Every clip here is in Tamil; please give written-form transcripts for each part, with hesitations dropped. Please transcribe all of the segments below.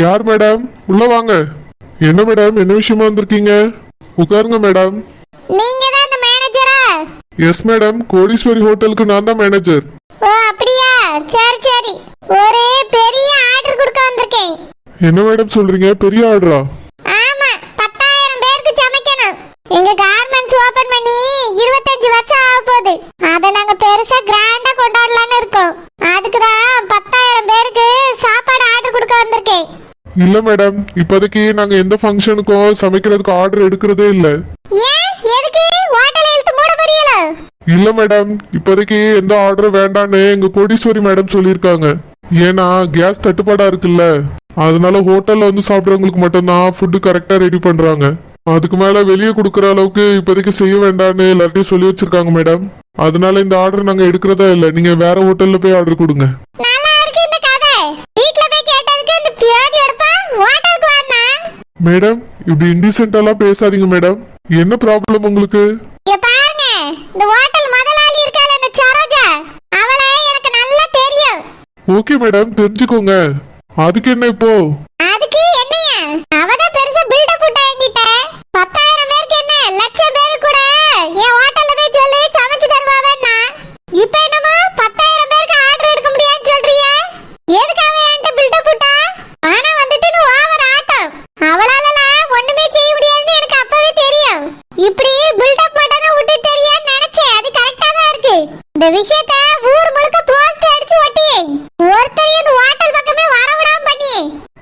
யார் மேடம்? உள்ள வாங்க. என்ன மேடம், என்ன விஷயமா வந்திருக்கீங்க? உட்காருங்க மேடம். நீங்க தான் அந்த மேனேஜரா? எஸ் மேடம், கோடீஸ்வரி ஹோட்டலுக்கு நான் தான் மேனேஜர். ஓ அப்படியா, சரி சரி. ஒரு பெரிய ஆர்டர் கொடுக்க வந்திருக்கேன். என்ன மேடம் சொல்றீங்க, பெரிய ஆர்டரா? ஆமா, 10,000 பேருக்கு சமைக்கணும். எங்க கார்மெண்ட்ஸ் ஓபன் பண்ணி 25 வருஷம் ஆக போகுது. அத நாங்க பெருசா கிராண்டா கொண்டாடலாம்னு இருக்கோம். அதுக்கு தான் 10,000 பேருக்கு சாப்பாடு ஆர்டர் கொடுக்க வந்திருக்கேன். இல்ல மேடம், இப்போதைக்கு நாங்க எந்த ஃபங்க்ஷனுக்கும் சமைக்கிறதுக்கு ஆர்டர் எடுக்கிறதே இல்ல. ஏன், எதுக்கு ஹோட்டல் இழுத்து மூட போறீங்கள? இல்ல மேடம், இப்போதைக்கு எந்த ஆர்டரும் வேண்டான்னு எங்க கோடீஸ்வரி மேடம் சொல்லியிருக்காங்க. ஏன்னா கேஸ் தட்டுப்பாடா இருக்குல்ல, அதனால ஹோட்டல்ல வந்து சாப்பிட்றவங்களுக்கு மட்டும்தான் ஃபுட்டு கரெக்டா ரெடி பண்றாங்க. அதுக்கு மேல வெளியே கொடுக்கற அளவுக்கு இப்போதைக்கு செய்ய வேண்டாம்னு எல்லார்ட்டையும் சொல்லி வச்சிருக்காங்க மேடம். அதனால இந்த ஆர்டர் நாங்க எடுக்கிறதா இல்ல. நீங்க வேற ஹோட்டல்ல போய் ஆர்டர் கொடுங்க. நல்லா இருக்கு இந்த கதை. வீட்ல போய் கேட்டதுக்கு இந்த பியோதி எடுப்பா ஹோட்டலுக்கு வரனா? மேடம், இப்படி இன்டிசென்ட்டாலாம் பேசாதீங்க மேடம். என்ன ப்ராப்ளம் உங்களுக்கு? இங்க பாருங்க, இந்த ஹோட்டல் முதலாளி இருக்கால இந்த சரோஜா, அவளை எனக்கு நல்லா தெரியும். ஓகே மேடம், தெரிஞ்சுக்கோங்க. அதுக்கு என்ன இப்போ? அதுக்கு என்னையா, அவதான் பெருசா பில்டப் போட்டா என்கிட்ட. 10,000 பேருக்கு என்ன, லட்சம் பேருக்கு கூட என் ஹோட்டல்ல போய் சொல்லி சமைச்சு தருவாவேன்னா, இப்போ என்னமோ 10,000 பேருக்கு ஆர்டர் எடுக்க முடியாதுன்னு சொல்றியே? எதுக்கு அவ என்கிட்ட பில்டப் போட்டா? ஆனா வந்துட்டு நீ ஓவர் ஆட்டம். அவளாலலாம் ஒண்ணுமே செய்ய முடியாதுன்னு எனக்கு அப்பவே தெரியும். இப்படி பில்டப் போட்டதை விட்டு தெரியான்னு நினைச்சேன். அது கரெக்டா தான் இருக்கு. இந்த விஷயத்தை ஊர் முழுக்க போஸ்ட் அடிச்சு ஒட்டி ஒருத்தரையும் இந்த ஹோட்டல் பக்கமே வர விடாம பண்ணி.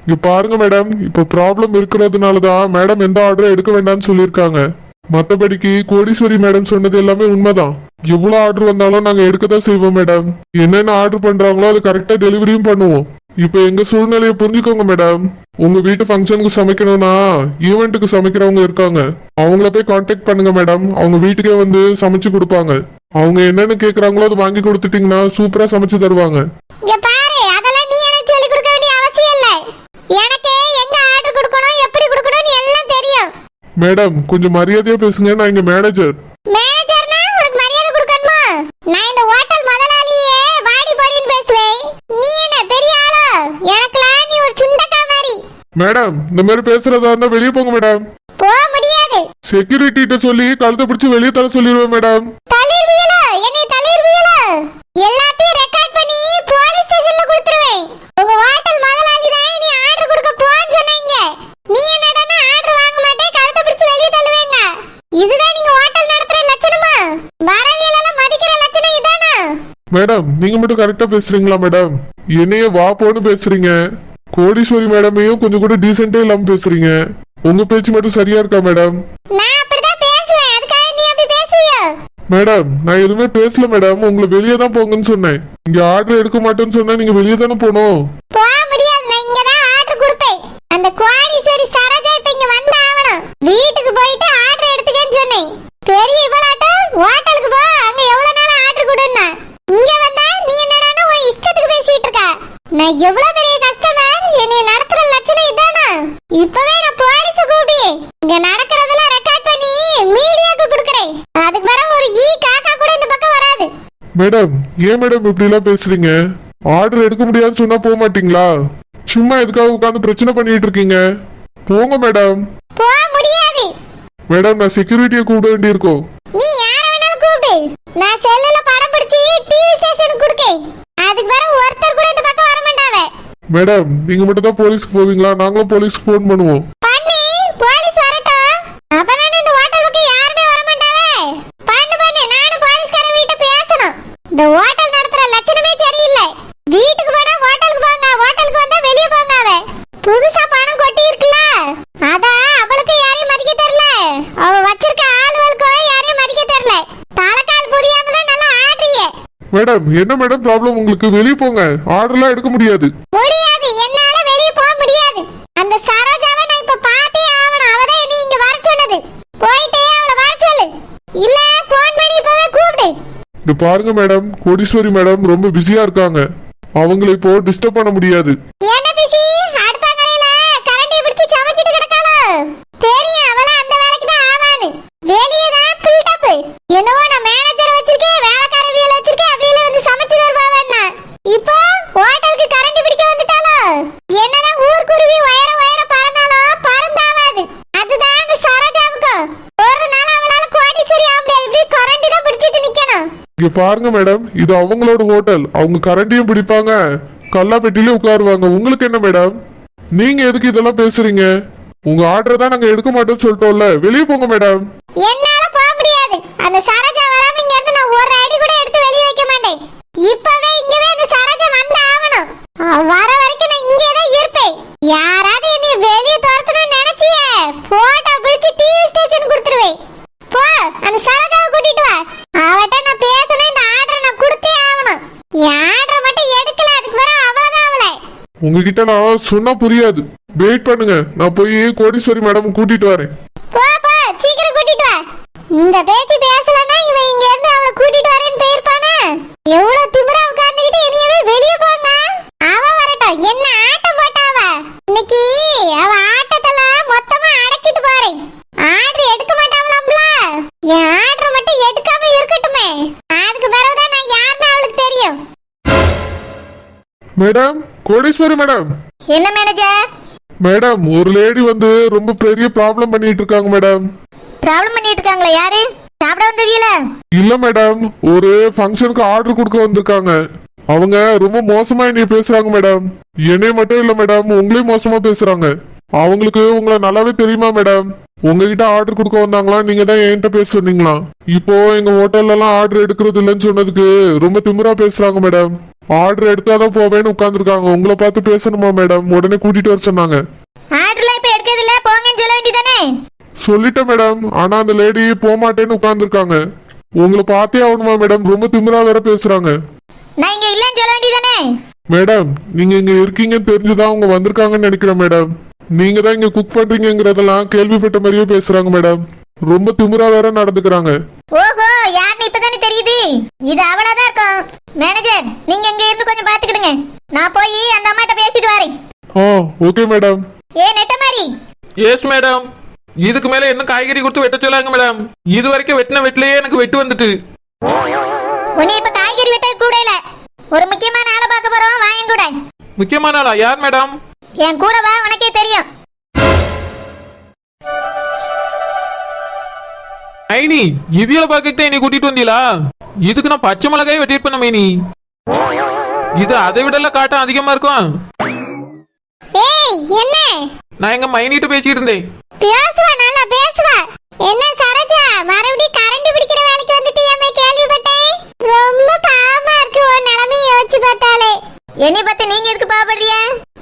இங்க பாருங்க மேடம், இப்போ ப்ராப்ளம் இருக்கிறதுனால தான் மேடம் எந்த ஆர்டரும் எடுக்க வேண்டாம்னு சொல்லியிருக்காங்க. மற்றபடிக்கு கோடீஸ்வரி மேடம் சொன்னது எல்லாமே உண்மைதான். எவ்வளோ ஆர்டர் வந்தாலும் நாங்கள் எடுக்க தான் செய்வோம் மேடம். என்னென்ன ஆர்டர் பண்றாங்களோ அது கரெக்டாக டெலிவரியும் பண்ணுவோம். இப்போ எங்க சூழ்நிலையை புரிஞ்சுக்கோங்க மேடம். உங்க வீட்டு ஃபங்க்ஷனுக்கு சமைக்கணும்னா ஈவெண்ட்டுக்கு சமைக்கிறவங்க இருக்காங்க, அவங்கள போய் கான்டாக்ட் பண்ணுங்க மேடம். அவங்க வீட்டுக்கே வந்து சமைச்சு கொடுப்பாங்க. அவங்க என்னென்ன கேட்குறாங்களோ அதை வாங்கி கொடுத்துட்டீங்கன்னா சூப்பரா சமைச்சு தருவாங்க. இங்க பாரு, அதெல்லாம் நீ எனக்கு சொல்லி கொடுக்க வேண்டிய அவசியம் இல்லை. எனக்கு எங்க ஆர்டர் கொடுக்கணும், எப்படி கொடுக்கணும்னு எல்லாம் தெரியும். மேடம், கொஞ்சம் மரியாதையா பேசுங்க. நான் இங்க மேனேஜர். மேனேஜர்னா உனக்கு மரியாதை கொடுக்கணுமா? நான் இந்த ஹோட்டல் முதலாளியே வாடி போடின்னு பேசுவேன். நீ என்ன பெரிய ஆளா? எனக்குலாம் நீ ஒரு சுண்டக்கா மாதிரி. மேடம், இந்த மாதிரி பேசுறதா இருந்தா வெளியே போங்க மேடம். போக முடியாது. செக்யூரிட்டிட்ட சொல்லி கழுத்தை பிடிச்சு வெளியே தர சொல்லிடுவேன் மேடம். தள்ளிடுவீங்களா? என்னை தள்ளிடுவீங்களா? எல்லாத்தையும் ரெக்கார்ட் பண்ணி போலீஸ் ஸ்டேஷன்ல கொடுத்துருவேன். உங்க ஹோட்டல் முதலாளி தான் நீ ஆர்டர் கொடுக்க போன்னு சொன்னீங்க. நீ என்னடா ஆர்டர் வாங்க மாட்டே, கழுத்தை பிடிச்சு வெளியே தள்ளுவீங்க. இதுதான் நீங்க ஹோட்டல் நடத்துற லட்சணமா? வரவியலெல்லாம் மதிக்கிற லட்சணம் இதானா? மேடம், நீங்க மட்டும் கரெக்டா பேசுறீங்களா மேடம்? என்னைய வா போன்னு பேசுறீங்க. கோடீஸ்வரி மேடமையும் கொஞ்சம் கூட டீசென்டே இல்லாம பேசுறீங்க. உங்க பேச்சு மட்டும் சரியா இருக்கா மேடம்? நான் அப்படிதான் பேசுவேன். அதுக்காக நீ அப்படி பேசுவியா? மேடம், நான் எதுவுமே பேசல மேடம். உங்களை வெளியே தான் போங்கன்னு சொன்னேன். இங்க ஆர்டர் எடுக்க மாட்டேன்னு சொன்னா நீங்க வெளியே தானே போகணும். போக முடியாது. நான் இங்க தான் ஆர்டர் கொடுப்பேன். அந்த கோடீஸ்வரி சரோஜா இப்ப இங்க வந்து ஆவணும். வீட்டுக்கு போயிட்டு ஆர்டர் எடுத்துக்கன்னு சொன்னேன். பெரிய இவளாட்ட ஹோட்டலுக்கு போ, அங்க எவ்வளவு நாள் ஆர்டர் கொடுன்னா. இங்க வந்தா நீ என்னடானா உன் இஷ்டத்துக்கு பேசிட்டு இருக்க. நான் எவ்வளவு பெரிய கஸ்டமர், என்னை நடத்துற லட்சணம் இதானா? இப்பவே நான் போலீஸ கூட்டி இங்க நடக்கிறதெல்லாம் ரெக்கார்ட் பண்ணி மீடியாக்கு கொடுக்கறேன். அதுக்கு வர ஒரு ஈ காக்கா கூட இந்த பக்கம் வராது. மேடம், ஏன் மேடம் இப்படி எல்லாம் பேசுறீங்க? ஆர்டர் எடுக்க முடியாதுன்னு சொன்னா போக மாட்டீங்களா? சும்மா எதுக்காக உட்காந்து பிரச்சனை பண்ணிட்டு இருக்கீங்க? போங்க மேடம். போக முடியாது. மேடம், நான் செக்யூரிட்டியை கூப்பிட வேண்டியிருக்கோம். நீ யார வேணாலும் கூப்பிடு. நான் செல்லுல படம் பிடிச்சி டிவி ஸ்டேஷனுக்கு கொடுக்கேன். அதுக்கு வர ஒருத்தர் கூட இந்த பக்கம் வர மாட்டாவே. மேடம், நீங்க மட்டும் தான் போலீஸ்க்கு போவீங்களா? நாங்களும் போலீஸ்க்கு ஃபோன் பண்ணுவோம். பண்ணி போலீஸ் வரட்டும். அப்பதானே இந்த ஹோட்டலுக்கு யாருமே வர மாட்டாவே. பண்ணு, நானும் போலீஸ்காரன் வீட்டை பேசணும். இந்த ஹோட்டல் நடத்துற லட்சணமே சரியில்லை. வீட்டுக்கு போனா ஹோட்டலுக்கு போங்க, ஹோட்டலுக்கு வந்தா வெளியே போங்காவே. புதுசா பணம் கொட்டி இருக்குல்ல, அதான் அவளுக்கு யாரையும் மதிக்க தெரியல. அவ வச்சிருக்க ஆளுகளுக்கு யாரையும் மதிக்க தெரியல. தலைக்கால் புரியாம தான் நல்லா ஆடுறியே. மேடம், என்ன மேடம் ப்ராப்ளம் உங்களுக்கு? வெளியே போங்க. ஆர்டர்லாம் எடுக்க முடியாது. முடியாது, என்னால வெளியே போக முடியாது. அந்த சரோஜாவை நான் இப்ப பார்த்தே ஆவணும். அவதான் என்னை இங்க வர சொன்னது. போயிட்டே அவளை வர சொல்லு. இல்ல போன் பண்ணி இப்பவே கூப்பிடு. இது பாருங்க மேடம், கோடீஸ்வரி மேடம் ரொம்ப பிஸியா இருக்காங்க. அவங்களை இப்போ டிஸ்டர்ப் பண்ண முடியாது. என்ன பிஸி? அடுப்பாங்கரையில கரண்டி பிடிச்சு சமைச்சிட்டு கிடக்காளோ? தெரியும், அவள அந்த வேலைக்கு தான் ஆவான்னு. வெளியே தான் பில்டப். என்னவோ நான் மேனேஜரை வச்சிருக்கேன், வேலைக்காரவியல வச்சிருக்கேன், அவியல வந்து சமைச்சு தருவாவன்னா. இப்போ ஹோட்டலுக்கு கரண்டி பிடிக்க வந்துட்டாளோ? என்னதான் ஊர் குருவி இங்க பாருங்க மேடம், இது அவங்களோட ஹோட்டல். அவங்க கரண்டியும் பிடிப்பாங்க, கல்லா பெட்டியில உட்காருவாங்க. உங்களுக்கு என்ன மேடம்? நீங்க எதுக்கு இதெல்லாம் பேசுறீங்க? உங்க ஆர்டரை தான் நாங்க எடுக்க மாட்டோம்னு சொல்லிட்டோம்ல. வெளியே போங்க மேடம். என்னால போக முடியாது. அந்த சரோஜா வராம இங்க இருந்து நான் ஒரு அடி கூட எடுத்து வெளிய வைக்க மாட்டேன். இப்பவே இங்கவே அந்த சரோஜா வந்து ஆவணும். வர வரைக்கும் நான் இங்கே தான் இருப்பேன். யாராவது என்னை வெளிய துரத்தணும்னு நினைச்சியே போட்டோ பிடிச்சி டிவி ஸ்டேஷன் கொடுத்துருவேன். போ, அந்த சரோஜாவை கூட்டிட்டு வா. அவட்ட நான் பேசணும். இந்த ஆர்டரை நான் கொடுத்தே ஆவணும். என் ஆர்டரை மட்டும் எடுக்கல, அதுக்கு வர அவ்வளவுதான் அவளை. உங்ககிட்ட நான் சொன்னா புரியாது. வெயிட் பண்ணுங்க, நான் போய் கோடீஸ்வரி மேடம் கூட்டிட்டு வரேன். போ போ, சீக்கிரம் கூட்டிட்டு வா. இந்த பேச்சு பேசலன்னா இவன் இங்க இருந்து அவளை கூட்டிட்டு வரேன்னு போயிருப்பானா? எவ்வளவு திமிரா உட்கார்ந்துகிட்டு என்னையவே வெளியே போங்க. அவ வரட்டும், என்ன ஆட்டம் போட்டாவ. இன்னைக்கு அவ ஆட்டத்தெல்லாம் மொத்தமா அடக்கிட்டு போறேன். ஆர்டர் எடுக்க மாட்டாவளாம்ல. என் ஆர்டர் மட்டும் எடுக்காம இருக்கட்டுமே. அதுக்கு பிறகுதான் நான் யாருன்னு அவளுக்கு தெரியும். Madam, Kodeeswari madam. என்ன மேனேஜர்? மேடம், ஒரு லேடி வந்து ரொம்ப பெரிய ப்ராப்ளம் பண்ணிட்டு இருக்காங்க மேடம். ப்ராப்ளம் பண்ணிட்டு இருக்காங்களா? யாரு? சாப்பிட வந்தவியல? இல்ல மேடம், ஒரு ஃபங்க்ஷனுக்கு ஆர்டர் கொடுக்க வந்திருக்காங்க. அவங்க ரொம்ப மோசமா என்னைய பேசுறாங்க மேடம். என்னைய மட்டும் இல்ல மேடம், உங்களையும் மோசமா பேசுறாங்க. அவங்களுக்கு உங்களை நல்லாவே தெரியுமா மேடம்? உங்ககிட்ட ஆர்டர் கொடுக்க வந்தாங்களா? நீங்க தான் என்கிட்ட பேச சொன்னீங்களா? இப்போ எங்க ஹோட்டல்ல எல்லாம் ஆர்டர் எடுக்கிறது இல்லைன்னு சொன்னதுக்கு ரொம்ப திமிரா பேசுறாங்க மேடம். ஆர்டர் எடுத்தாதான் போவேன்னு உட்கார்ந்துருக்காங்க. உங்களை பார்த்து பேசணுமா மேடம்? உடனே கூட்டிட்டு வர சொன்னாங்க. ஆர்டர்லாம் இப்ப எடுக்கிறது இல்ல, போங்கன்னு சொல்ல வேண்டியதானே? சொல்லிட்டேன் மேடம், ஆனா அந்த லேடி போக மாட்டேன்னு உட்கார்ந்துருக்காங்க. உங்களை பார்த்தே ஆகணுமா மேடம்? ரொம்ப திமிரா வேற பேசுறாங்க. நான் இங்க இல்லன்னு சொல்ல வேண்டியதானே? மேடம், நீங்க இங்க இருக்கீங்கன்னு தெரிஞ்சுதான் அவங்க வந்திருக்காங்கன்னு நினைக்கிறேன் மேடம். நீங்க தான் இங்க குக் பண்றீங்கிறதெல்லாம் கேள்விப்பட்ட மாதிரியே பேசுறாங்க மேடம். ரொம்ப திமிரா வேற நடந்துக்கிறாங்க. ஓஹோ, யாருன்னு இப்பதானே தெரியுது. இது அவளாதான் இருக்கும். மேனேஜர், நீங்க இங்க இருந்து கொஞ்சம் பாத்துக்கிடுங்க. நான் போய் அந்த அம்மாட்ட பேசிட்டு வரேன். Okay madam. ஏ நெட்ட மாதிரி. Yes madam. இதுக்கு மேல என்ன காய்கறி கொடுத்து வெட்ட சொல்லாங்க மேடம். இது வரைக்கும் வெட்டின வெட்டிலேயே எனக்கு வெட்டு வந்துட்டு. உன்னை இப்ப காய்கறி வெட்ட கூட இல்ல. ஒரு முக்கியமான ஆளை பார்க்க போறோம், வாங்க கூட. முக்கியமான ஆளா? யார் மேடம்? என் கூட வா, உனக்கே தெரியும். ஐனி, இவியல பாக்கத்தான் என்னை கூட்டிட்டு வந்தீங்களா? இதுக்கு நான் பச்சை மிளகாய் வெட்டிருப்பேன் மைனி. இது அதை விட எல்லாம் காட்டம் அதிகமா இருக்கும். ஏய், என்ன? நான் எங்க மைனிட்ட பேசிட்டு இருந்தேன். பேசுவா, நல்லா பேசுவா. என்ன சரோஜா, மறுபடியும் கரண்ட் பிடிக்கிற வேலைக்கு வந்துட்டியாமே கேள்விப்பட்டேன். ரொம்ப பாவமா இருக்கு உன் நிலைமையை யோசிச்சு பார்த்தாலே. என்னை பத்தி நீங்க எதுக்கு பாவப்படுறிய?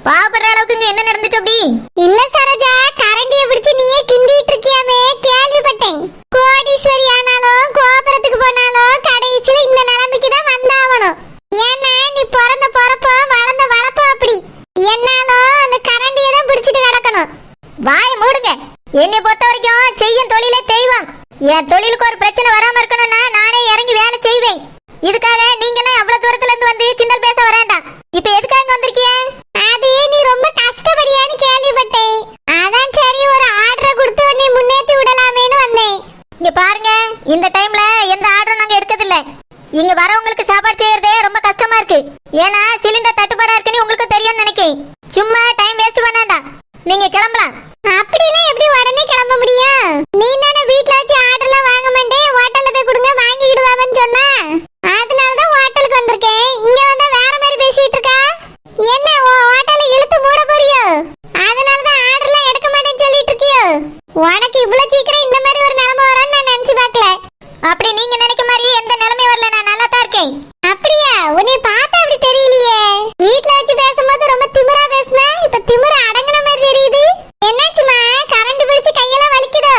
பாவப்படுற அளவுக்கு இங்க என்ன நடந்துச்சு அப்படி? இல்ல சரோஜா, கரண்டியை பிடிச்சு நீயே கிண்டிட்டு இருக்கியாமே கேள்விப்பட்டேன். கோடீஸ்வரி ஆனாலும் கோபுரத்துக்கு போனாலும் கடைசியில இந்த நிலைமைக்கு தான் வந்தாகணும். ஏன்னா நீ பிறந்த பொறப்போ வளர்ந்த வளப்போ அப்படி. என்னாலும் அந்த கரண்டியை தான் பிடிச்சிட்டு கிடக்கணும். வாய் மூடுங்க. என்னை பொறுத்த வரைக்கும் செய்யும் தொழிலே தெய்வம். என் தொழிலுக்கு ஒரு பிரச்சனை வராம இருக்கணும்னா நானே இறங்கி வேலை செய்வேன். இதுக்காக நீங்களாம் அவ்வளவு தூரத்துல இருந்து வந்து கிண்டல் பேச வராண்டாம். இப்ப எதுக்காக வந்திருக்கீங்க? அது நீ ரொம்ப கஷ்டப்படியான்னு கேள்விப்பட்டேன். அதான் சரி ஒரு ஆர்டரை கொடுத்து உன்னை முன்னேற்றி விடலாமேன்னு வந்தேன். இங்க பாருங்க, இந்த டைம்ல எந்த ஆர்டரும் நாங்க எடுக்கதில்ல. இங்க வரவங்களுக்கு சாப்பாடு செய்யறதே ரொம்ப கஷ்டமா இருக்கு. ஏன்னா சிலிண்டர் தட்டுப்பாடா இருக்குன்னு உங்களுக்கு தெரியும்னு நினைக்கிறேன். சும்மா டைம் வேஸ்ட் பண்ணாண்டாம். நீங்க கிளம்பலாம். அப்படிலாம் எப்படி உடனே கிளம்ப முடியும்? நீ தானே வீட்ல வச்சு ஆர்டர்லாம் வாங்க மாட்டே, ஹோட்டல்ல போய் கொடுங்க வாங்கிடுவாங்கன்னு சொன்னா. அதனால தான் ஹோட்டலுக்கு வந்திருக்கேன். இங்க வந்தா வேற மாதிரி பேசிட்டு இருக்கா. என்ன உன் ஹோட்டலை இழுத்து மூட போறியோ? அதனால தான் ஆர்டர்லாம் எடுக்க மாட்டேன்னு சொல்லிட்டு இருக்கியோ? உனக்கு இவ்வளவு சீக்கிரம் இந்த மாதிரி ஒரு நிலைமை வரும்னு நான் நினைச்சு பார்க்கல. அப்படி நீங்க நினைக்க மாதிரி எந்த நிலைமை வரல, நான் நல்லா தான் இருக்கேன். அப்படியா? உன்னை பார்த்தா அப்படி தெரியலையே. வீட்ல வச்சு பேசும்போது ரொம்ப திமிரா பேசுன, இப்ப திமிரா அடங்குன மாதிரி தெரியுது. என்னாச்சுமா, கரண்ட் பிடிச்சு கையெல்லாம் வலிக்குதோ?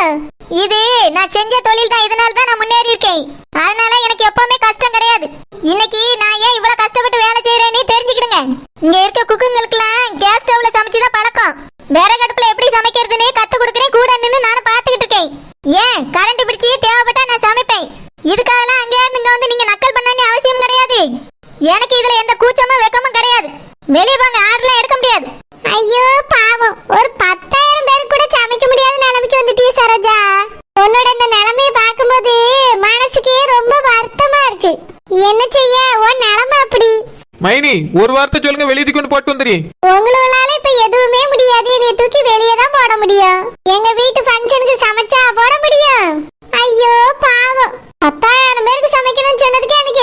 இது நான் செஞ்ச தொழில் தான், இதனால தான் நான் முன்னேறி இருக்கேன். அதனால எனக்கு எப்பவுமே கஷ்டம் கிடையாது. இன்னைக்கு நான் ஏன் இவ்வளவு கஷ்டப்பட்டு வேலை செய்யறேன்னு தெரிஞ்சுக்கிடுங்க. இங்க இருக்க குக்குங்களுக்குலாம் கேஸ் ஸ்டவ்ல சமைச்சுதான் பழக்கம். விறகடுப்புல எப்படி சமைக்கிறதுன்னு கத்து கொடுக்கறேன், கூட நின்று நானும் பாத்துக்கிட்டு இருக்கேன். ஏன் கரண்ட் பிடிச்சி தேவைப்பட்டா நான் சமைப்பேன். இதுக்காகலாம் அங்கே இருந்து இங்க வந்து நீங்க நக்கல் பண்ணணும்னு அவசியம் கிடையாது. எனக்கு இதுல எந்த கூச்சமும் வெக்கமும் கிடையாது. வெளியே போங்க, ஆர்டர்லாம் எடுக்க முடியாது. ஐயோ பாவம், ஒரு 10,000 பேருக்கு கூட சமைக்க முடியாத நிலைமைக்கு வந்துட்டீ சரோஜா. உன்னோட இந்த நிலைமையை பார்க்கும்போது மனசுக்கே ரொம்ப வருத்தமா இருக்கு. என்ன செய்ய, உன் நிலைமை அப்படி. மைனி, ஒரு வார்த்தை சொல்லுங்க, வெளியே கொண்டு போட்டு வந்துடுறேன். உங்களால இப்ப எதுவுமே முடியாது. நீ தூக்கி வெளியே தான் போட முடியும். எங்க வீட்டு ஃபங்க்ஷனுக்கு சமைச்சா போட முடியும். ஐயோ பாவம், 10,000 பேருக்கு சமைக்கணும்னு சொன்னதுக்கு எனக்கு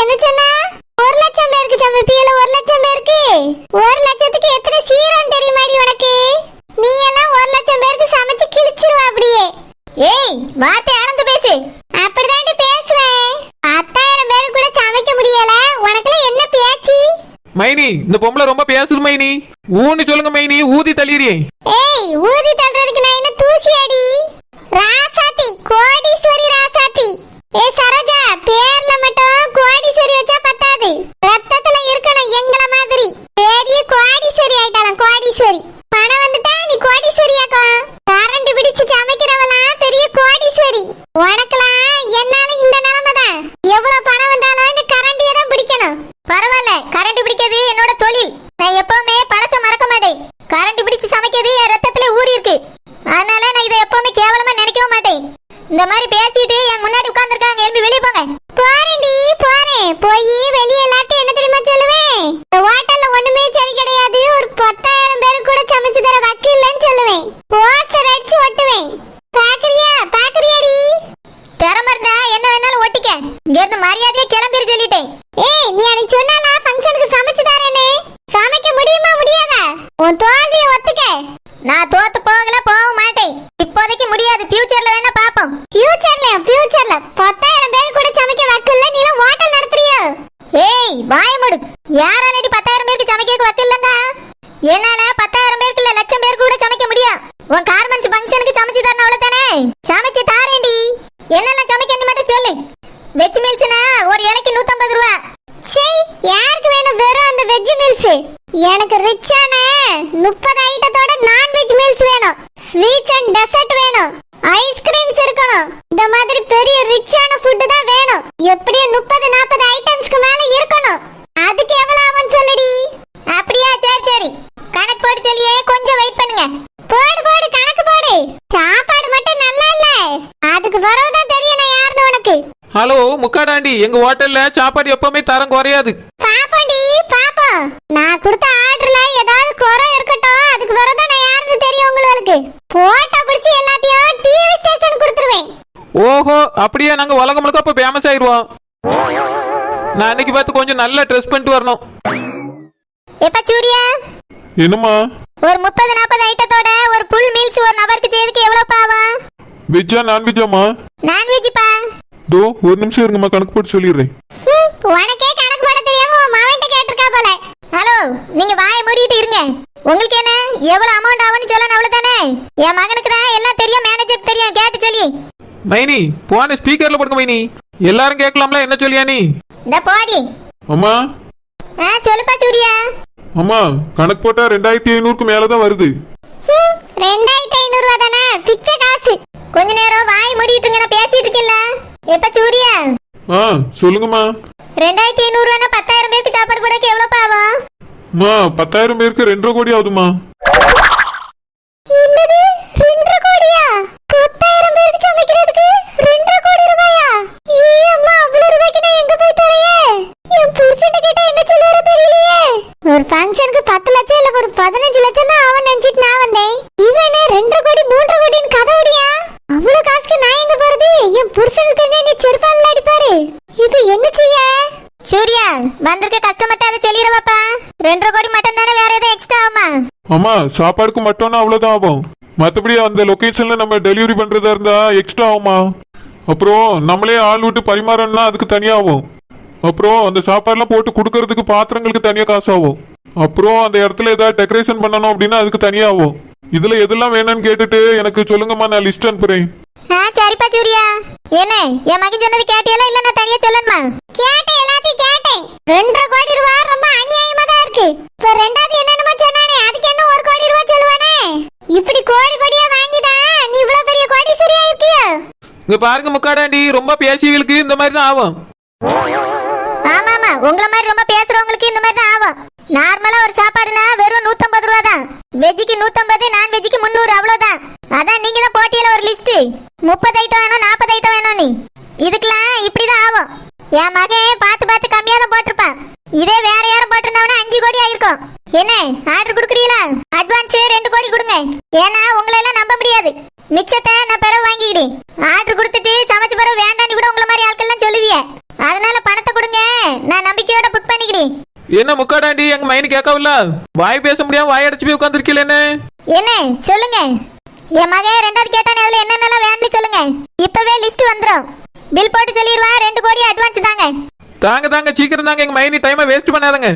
இந்த பொம்பளை ரொம்ப பேசுது மைனி. ஊன்னு சொல்லுங்க மைனி, ஊதி தள்ளிறியே. ஏய் ஊதி தள்ளுறதுக்கு நான் என்ன தூசி அடி? ராசாத்தி, கோடீஸ்வரி ராசாத்தி. ஏ சரோஜா, பேர்ல மட்டும் கோடீஸ்வரி வச்சா பத்தாது, ரத்தத்துல இருக்கணும் எங்கள மாதிரி. பெரிய கோடீஸ்வரி ஆயிட்டாலாம், கோடீஸ்வரி. பணம் வந்துட்டா நீ கோடீஸ்வரியாக்கா. கரண்ட் பிடிச்சு சமைக்கிறவளாம் பெரிய கோடீஸ்வரி. உனக்கெல்லாம் என்னால இந்த நிலைமை தான். எவ்வளவு பணம் வந்தாலும் இந்த கரண்டியை தான் பிடிக்கணும். பரவாயில்ல, கரண்ட் பிடிக்கிறது என்னோட தொழில். நான் எப்பவுமே பழச மறக்க மாட்டேன். கரண்ட் பிடிச்சு சமைக்கிறது என் ரத்தத்துல ஊறி இருக்கு. அதனால நான் இதை எப்பவுமே கேவலமா நினைக்கவும் மாட்டேன். இந்த மாதிரி பேசிட்டு என் முன்னாடி உட்கார்ந்துருக்காங்க, எழுப்பி வெளியே போங்க. போறேன்டி போறேன். போய் வெளியே எல்லாத்தையும் என்ன தெரியுமா சொல்லுவேன்? இந்த ஹோட்டல்ல ஒண்ணுமே சரி கிடையாது, ஒரு 10,000 பேருக்கு கூட சமைச்சு தர வக்கு இல்லைன்னு சொல்லுவேன். போஸ்டர் அடிச்சு ஒட்டுவேன். பாக்குறியாடி? திறமை இருந்தா என்ன வேணாலும் ஒட்டிக்க. இங்க இருந்து மரியாதையா கிளம்பிரு சொல்லிட்டேன். ஏய், நீ அன்னைக்கு சொன்னால ஃபங்க்ஷனுக்கு சமைச்சு தரேன்னு. சமைக்க முடியுமா முடியாதா? உன் தோல்வியை ஒத்துக்க. நான் தோத்து போகவும் மாட்டேன். இப்போதைக்கு முடியாது, ஃபியூச்சர்ல வேணா பாப்போம். ஃபியூச்சர்ல 10,000 பேர் கூட சமைக்க வக்கில்ல, நீ ஹோட்டல் நடத்துறியோ? ஏய் வாய மூடு. யாராலடி 10,000 பேருக்கு சமைக்க வக்கில்லங்க? என்னால 10,000 பேருக்கு இல்ல, லட்சம் பேருக்கு கூட சமைக்க முடியும். உன் கார்மெண்ட்ஸ் ஃபங்க்ஷனுக்கு சமைச்சு தரணும், அவ்வளவுதானே? சமைச்சு தாரேன்டி. என்னெல்லாம் சமைக்கணும் மட்டும் சொல்லு. வெஜ் மீல்ஸ்னா ஒரு இலைக்கு 150 ரூபா. சரி, யாருக்கு வேணும் வெறும் அந்த வெஜ் மீல்ஸ்? எனக்கு ரிச்சான 30 ஐட்டத்தோட நான்வெஜ் மீல்ஸ் வேணும். ஸ்வீட்ஸ் அண்ட் டெசர்ட் வேணும். ஐஸ்கிரீம்ஸ் இருக்கணும். இந்த மாதிரி பெரிய ரிச்சான ஃபுட் தான் வேணும். எப்படியே 30-40 ஐட்டம்ஸ்க்கு மேல இருக்கணும். அதுக்கு எவ்வளவு ஆகும் சொல்லுடி. அப்படியா? சரி கணக்கு போட்டு சொல்லியே, கொஞ்சம் வெயிட் பண்ணுங்க. போடு கணக்கு போடு. சாப்பாடு மட்டும் நல்லா இல்ல, அதுக்கு வரவுதான் தெரியும் நான் யாருன்னு உனக்கு. ஹலோ முக்காடாண்டி, எங்க ஹோட்டல்ல சாப்பாடு எப்பவுமே தரம் குறையாது. பாப்போண்டி பாப்போம். நான் கொடுத்த ஆர்டர்ல ஏதாவது குறை இருக்கட்டும், அதுக்கு வரவுதான் நான் யாருன்னு தெரியும் உங்களுக்கு. போட்டோ பிடிச்சி எல்லாத்தையும் டிவி ஸ்டேஷன் கொடுத்துருவேன். ஓஹோ, அப்படியே நாங்க உலகம் முழுக்க அப்ப ஃபேமஸ் ஆயிடுவோம். நான் அன்னைக்கு பார்த்து கொஞ்சம் நல்லா ட்ரெஸ் பண்ணிட்டு வரணும். எப்ப சூர்யா? என்னம்மா? ஒரு 30-40 ஐட்டத்தோட ஒரு ஃபுல் மீல்ஸ் ஒரு நபருக்கு செய்யறதுக்கு எவ்வளவு பாவம்? வெஜ்ஜா நான்வெஜ்ஜாமா? நான்வெஜ் பா. தோ ஒரு நிமிஷம் இருங்கம்மா, கணக்கு போட்டு சொல்லிடுறேன். உனக்கே கணக்கு போட தெரியாம உன் மாவன்ட்ட கேட்டிருக்கா போல. ஹலோ, நீங்க வாயை மூடிட்டு இருங்க. உங்களுக்கு என்ன எவ்வளவு அமௌண்ட் ஆகும்னு சொல்லணும், அவ்வளவுதானே? என் மகனுக்கு தான் எல்லாம் தெரியும், மேனேஜருக்கு தெரியும், கேட்டு சொல்லி. மைனி போன ஸ்பீக்கர்ல போடுங்க மைனி, எல்லாரும் கேட்கலாம்ல. என்ன சொல்லியா நீ? இந்த போடி. அம்மா. சொல்லுப்பா சூர்யா. அம்மா, கணக்கு போட்டா 2,500க்கு மேலதான் வருது. 2,500 ரூபா தானே பிச்சை காசு. கொஞ்ச நேரம் வாய் மூடிட்டு நான் பேசிட்டு இருக்கேன்ல. எப்ப சூர்யா? சொல்லுங்கம்மா. 2,500 ரூபா 10,000 பேருக்கு சாப்பாடு போடக்கு எவ்வளவு பாவம்? அம்மா, 10,000 பேருக்கு 2.5 கோடி ஆகுதுமா. என்னது 2.5 கோடியா? 10,000 பேருக்கு சமைக்கிறதுக்கு 2.5 கோடி ரூபாயா? அம்மா, அவ்வளவு ரூபாய்க்கு நான் எங்க போய் தொலையே? என் புருஷன்ட்ட கேட்டா என்ன சொல்லுவாரோ தெரியலையே. ஒரு ஃபங்க்ஷனுக்கு 10 லட்சம் இல்ல ஒரு 15 லட்சம் தான் அவன் நினைச்சிட்டு நான் வந்தேன். இவனே 2.5 கோடி 3.5 கோடின்னு கதை விடியா? அவ்வளவு காசுக்கு நான் எங்க போறது? என் புருஷனுக்கு தெரிஞ்சா நீ செருப்பால அடிப்பாரு. இப்ப என்ன செய்ய? சூர்யா, வந்திருக்க கஸ்டமர்ட்ட அதை சொல்லிடுவாப்பா. 2.5 கோடி மட்டும் தானே, வேற ஏதாவது எக்ஸ்ட்ரா ஆகுமா? அம்மா, சாப்பாடுக்கு மட்டும்னா அவ்வளவுதான் ஆகும். மற்றபடி அந்த லொகேஷன்ல நம்ம டெலிவரி பண்றதா இருந்தா எக்ஸ்ட்ரா ஆகுமா? அப்புறம் நம்மளே ஆள் விட்டு பரிமாறணும்னா அதுக்கு தனியா ஆகும். அப்புறம் அந்த சாப்பாடுலாம் போட்டு கொடுக்கறதுக்கு பாத்திரங்களுக்கு தனியா காசு ஆகும். அப்புறம் அந்த இடத்துல ஏதாவது டெக்கரேஷன் பண்ணணும் அப்படின்னா அதுக்கு தனியா ஆகும். இதுல எதெல்லாம் வேணும்னு கேட்டுட்டு எனக்கு சொல்லுங்கம்மா, நான் லிஸ்ட் அனுப்புறேன். சரிப்பா சூர்யா. என்ன என் மகன் சொன்னது கேட்டியல இல்ல நான் தனியா சொல்லணுமா? கேட்டேன், எல்லாத்தையும் கேட்டேன். 2.5 கோடி ரூபா ரொம்ப அநியாயமா தான் இருக்கு. இப்ப ரெண்டாவது என்னென்னமோ சொன்னானே, அதுக்கு என்ன 1 கோடி ரூபா சொல்லுவானே? இப்படி கோடி கோடியா வாங்கிதான் நீ இவ்வளவு பெரிய கோடீஸ்வரியா இருக்கியா? இங்க பாருங்க முக்காடாண்டி, ரொம்ப பேசியவங்களுக்கு இந்த மாதிரி தான் ஆகும். ஆமா, உங்கள மாதிரி ரொம்ப பேசுறவங்களுக்கு இந்த மாதிரி தான் ஆகும். நார்மலா ஒரு சாப்பாடுனா வெறும் 150 ரூபா தான். வெஜ்ஜுக்கு 150, நான் வெஜ்ஜுக்கு 300, அவ்வளவுதான். அதான் நீங்க தான் போட்டியில ஒரு லிஸ்ட் 30 ஐட்டம் வேணும், 40 ஐட்டம் வேணும். நீ இதுக்கெல்லாம் இப்படிதான் ஆகும். என் மகன் பார்த்து கம்மியா தான் போட்டிருப்பான். இதே வேற யாரும் போட்டிருந்தாவனா 5 கோடி ஆயிருக்கும். என்ன ஆர்டர் கொடுக்குறீங்களா? அட்வான்ஸ் 2 கோடி கொடுங்க. ஏன்னா உங்களை எல்லாம் நம்ப முடியாது. மிச்சத்தை நான் பிறகு வாங்கிக்கிட்டேன். ஆர்டர் கொடுத்துட்டு சமைச்சு பிறகு வேண்டான்னு கூட உங்களை மாதிரி ஆட்கள்லாம் சொல்லுவிய. அதனால பணத்தை கொடுங்க, நான் நம்பிக்கையோட புக் பண்ணிக்கிறேன். என்ன முக்காடாண்டி, எங்க மைனி கேட்கவில்ல? வாய் பேச முடியாம வாய் அடைச்சு போய் உட்காந்துருக்கீல. என்ன சொல்லுங்க. என் மகன் ரெண்டாவது கேட்டானே, அதுல என்னென்னலாம் வேணும்னு சொல்லுங்க. இப்பவே லிஸ்ட் வந்துரும். பில் போட்டு சொல்லிடுவா. 2 கோடி அட்வான்ஸ் தாங்க. தாங்க சீக்கிரம் தாங்க, எங்க மைனி டைமை வேஸ்ட் பண்ணாதங்க.